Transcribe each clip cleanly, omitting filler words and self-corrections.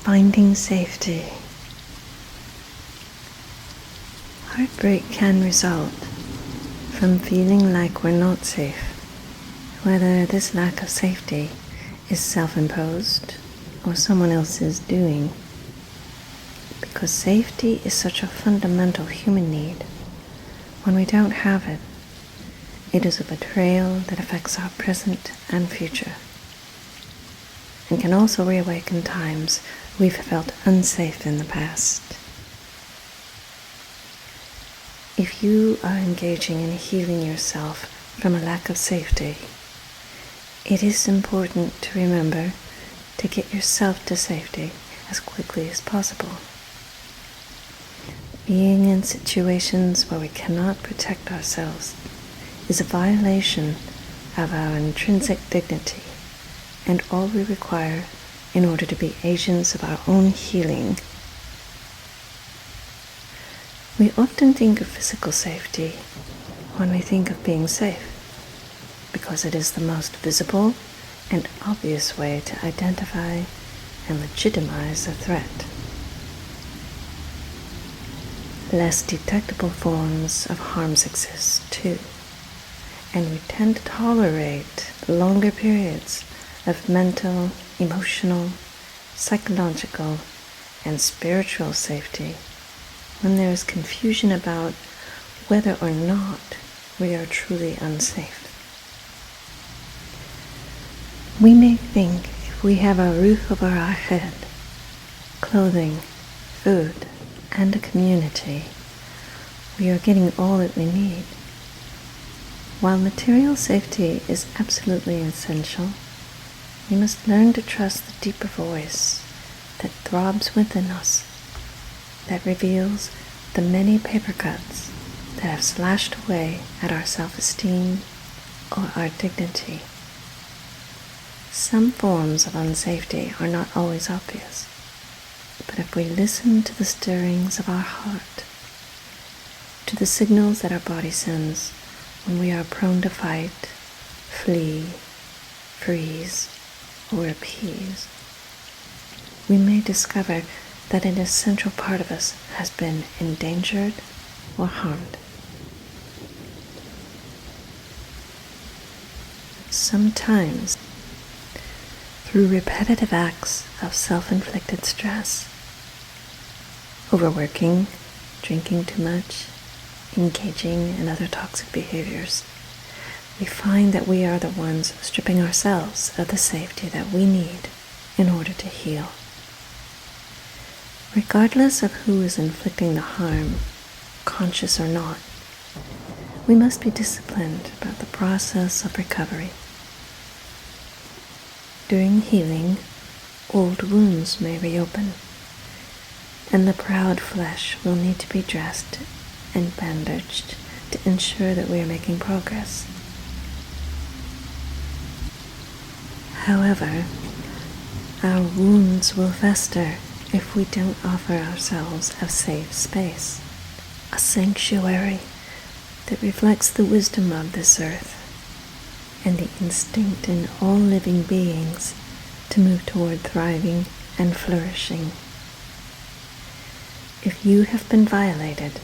Finding safety. Heartbreak can result from feeling like we're not safe, whether this lack of safety is self-imposed or someone else's doing. Because safety is such a fundamental human need, when we don't have it, it is a betrayal that affects our present and future, and can also reawaken times we've felt unsafe in the past. If you are engaging in healing yourself from a lack of safety, it is important to remember to get yourself to safety as quickly as possible. Being in situations where we cannot protect ourselves is a violation of our intrinsic dignity and all we require in order to be agents of our own healing. We often think of physical safety when we think of being safe, because it is the most visible and obvious way to identify and legitimize a threat. Less detectable forms of harms exist too, and we tend to tolerate longer periods of mental, emotional, psychological, and spiritual safety when there is confusion about whether or not we are truly unsafe. We may think if we have a roof over our head, clothing, food, and a community, we are getting all that we need. While material safety is absolutely essential, we must learn to trust the deeper voice that throbs within us, that reveals the many paper cuts that have slashed away at our self-esteem or our dignity. Some forms of unsafety are not always obvious, but if we listen to the stirrings of our heart, to the signals that our body sends when we are prone to fight, flee, freeze, or appease, we may discover that an essential part of us has been endangered or harmed. Sometimes, through repetitive acts of self-inflicted stress, overworking, drinking too much, engaging in other toxic behaviors, we find that we are the ones stripping ourselves of the safety that we need in order to heal. Regardless of who is inflicting the harm, conscious or not, we must be disciplined about the process of recovery. During healing, old wounds may reopen, and the proud flesh will need to be dressed and bandaged to ensure that we are making progress. However, our wounds will fester if we don't offer ourselves a safe space, a sanctuary that reflects the wisdom of this earth and the instinct in all living beings to move toward thriving and flourishing. If you have been violated,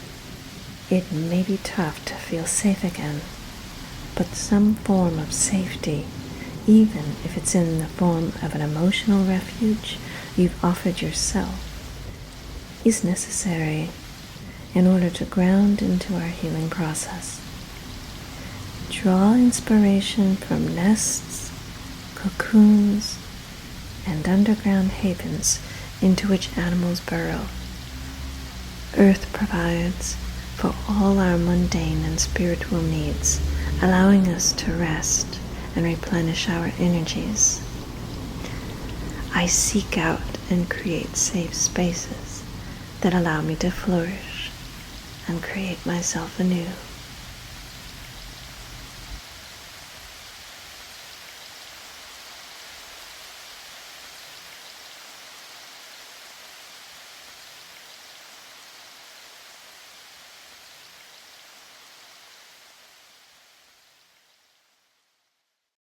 it may be tough to feel safe again, but some form of safety, even if it's in the form of an emotional refuge you've offered yourself, is necessary in order to ground into our healing process. Draw inspiration from nests, cocoons, and underground havens into which animals burrow. Earth provides for all our mundane and spiritual needs, allowing us to rest and replenish our energies. I seek out and create safe spaces that allow me to flourish and create myself anew.